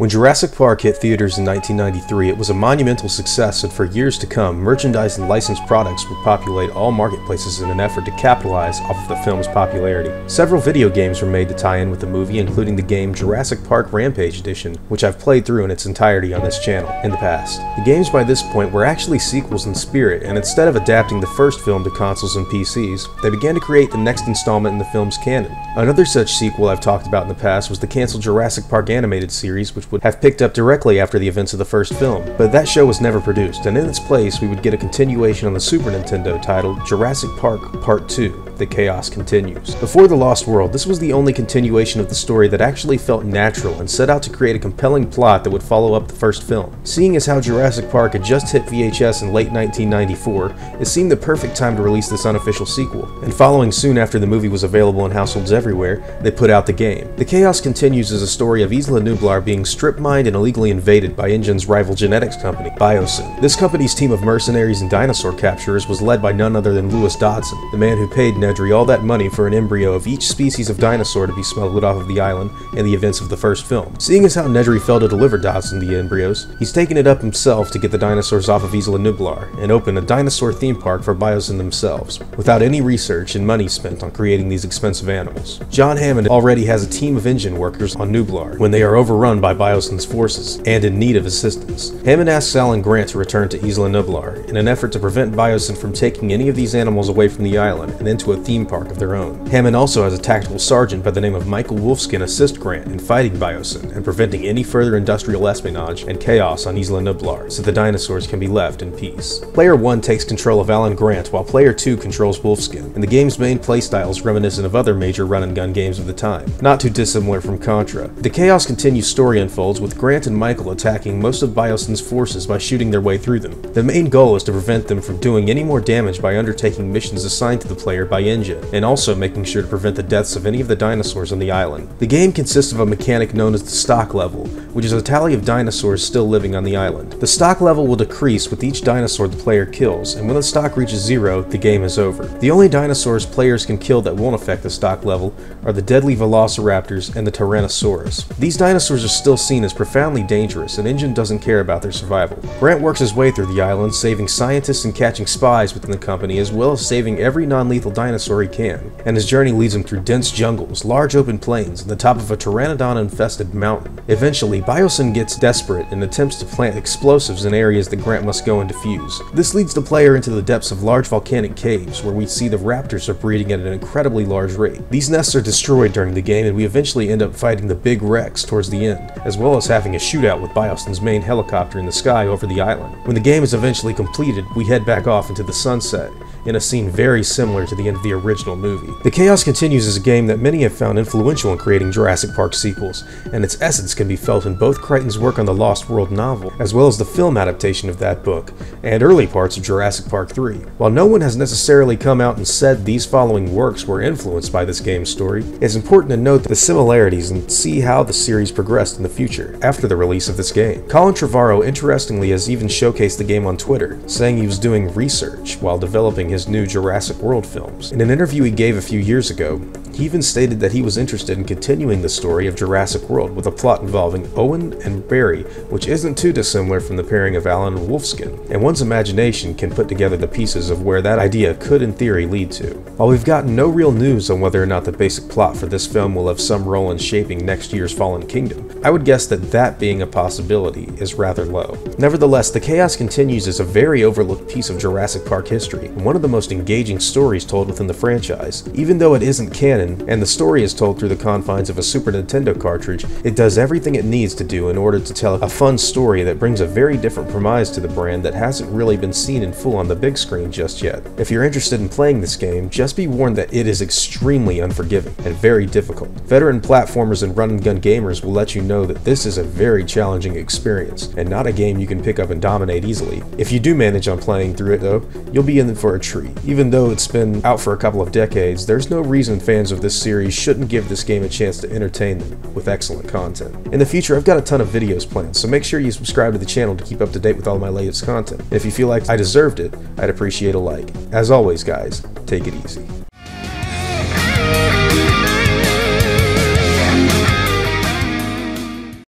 When Jurassic Park hit theaters in 1993, it was a monumental success, and for years to come, merchandise and licensed products would populate all marketplaces in an effort to capitalize off of the film's popularity. Several video games were made to tie in with the movie, including the game Jurassic Park Rampge Edition, which I've played through in its entirety on this channel in the past. The games by this point were actually sequels in spirit, and instead of adapting the first film to consoles and PCs, they began to create the next installment in the film's canon. Another such sequel I've talked about in the past was the canceled Jurassic Park animated series, which would have picked up directly after the events of the first film, but that show was never produced, and in its place we would get a continuation on the Super Nintendo titled Jurassic Park Part 2, The Chaos Continues. Before The Lost World, this was the only continuation of the story that actually felt natural and set out to create a compelling plot that would follow up the first film. Seeing as how Jurassic Park had just hit VHS in late 1994, it seemed the perfect time to release this unofficial sequel, and following soon after the movie was available in households everywhere, they put out the game. The Chaos Continues is a story of Isla Nublar being strip-mined and illegally invaded by InGen's rival genetics company, Biosyn. This company's team of mercenaries and dinosaur capturers was led by none other than Lewis Dodson, the man who paid Nedry all that money for an embryo of each species of dinosaur to be smuggled off of the island in the events of the first film. Seeing as how Nedry failed to deliver Dodson the embryos, he's taken it up himself to get the dinosaurs off of Isla Nublar and open a dinosaur theme park for Biosyn themselves, without any research and money spent on creating these expensive animals. John Hammond already has a team of InGen workers on Nublar when they are overrun by Biosyn's forces and in need of assistance. Hammond asks Alan Grant to return to Isla Nublar in an effort to prevent Biosyn from taking any of these animals away from the island and into a theme park of their own. Hammond also has a tactical sergeant by the name of Michael Wolfskin assist Grant in fighting Biosyn and preventing any further industrial espionage and chaos on Isla Nublar, so the dinosaurs can be left in peace. Player 1 takes control of Alan Grant while Player 2 controls Wolfskin, and the game's main playstyle is reminiscent of other major run-and-gun games of the time, not too dissimilar from Contra. The Chaos Continues story unfolds with Grant and Michael attacking most of Biosyn's forces by shooting their way through them. The main goal is to prevent them from doing any more damage by undertaking missions assigned to the player by InGen, and also making sure to prevent the deaths of any of the dinosaurs on the island. The game consists of a mechanic known as the stock level, which is a tally of dinosaurs still living on the island. The stock level will decrease with each dinosaur the player kills, and when the stock reaches 0, the game is over. The only dinosaurs players can kill that won't affect the stock level are the deadly Velociraptors and the Tyrannosaurus. These dinosaurs are still seen as profoundly dangerous, and InGen doesn't care about their survival. Grant works his way through the island, saving scientists and catching spies within the company, as well as saving every non-lethal dinosaur he can, and his journey leads him through dense jungles, large open plains, and the top of a pteranodon-infested mountain. Eventually, Biosyn gets desperate and attempts to plant explosives in areas that Grant must go and defuse. This leads the player into the depths of large volcanic caves, where we see the raptors are breeding at an incredibly large rate. These nests are destroyed during the game, and we eventually end up fighting the Big Rex towards the end, as well as having a shootout with Biosyn's main helicopter in the sky over the island. When the game is eventually completed, we head back off into the sunset, in a scene very similar to the end of the original movie. The Chaos Continues is a game that many have found influential in creating Jurassic Park sequels, and its essence can be felt in both Crichton's work on the Lost World novel, as well as the film adaptation of that book, and early parts of Jurassic Park 3. While no one has necessarily come out and said these following works were influenced by this game's story, it's important to note the similarities and see how the series progressed in the future, after the release of this game. Colin Trevorrow interestingly has even showcased the game on Twitter, saying he was doing research while developing his new Jurassic World films. In an interview he gave a few years ago, he even stated that he was interested in continuing the story of Jurassic World with a plot involving Owen and Barry, which isn't too dissimilar from the pairing of Alan and Wolfskin, and one's imagination can put together the pieces of where that idea could in theory lead to. While we've gotten no real news on whether or not the basic plot for this film will have some role in shaping next year's Fallen Kingdom, I would guess that that being a possibility is rather low. Nevertheless, The Chaos Continues is a very overlooked piece of Jurassic Park history, and one of the most engaging stories told within the franchise. Even though it isn't canon, and the story is told through the confines of a Super Nintendo cartridge, it does everything it needs to do in order to tell a fun story that brings a very different premise to the brand that hasn't really been seen in full on the big screen just yet. If you're interested in playing this game, just be warned that it is extremely unforgiving and very difficult. Veteran platformers and run-and-gun gamers will let you know that this is a very challenging experience, and not a game you can pick up and dominate easily. If you do manage on playing through it though, you'll be in for a treat. Even though it's been out for a couple of decades, there's no reason fans of this series shouldn't give this game a chance to entertain them with excellent content. In the future, I've got a ton of videos planned, so make sure you subscribe to the channel to keep up to date with all my latest content. If you feel like I deserved it, I'd appreciate a like. As always guys, take it easy.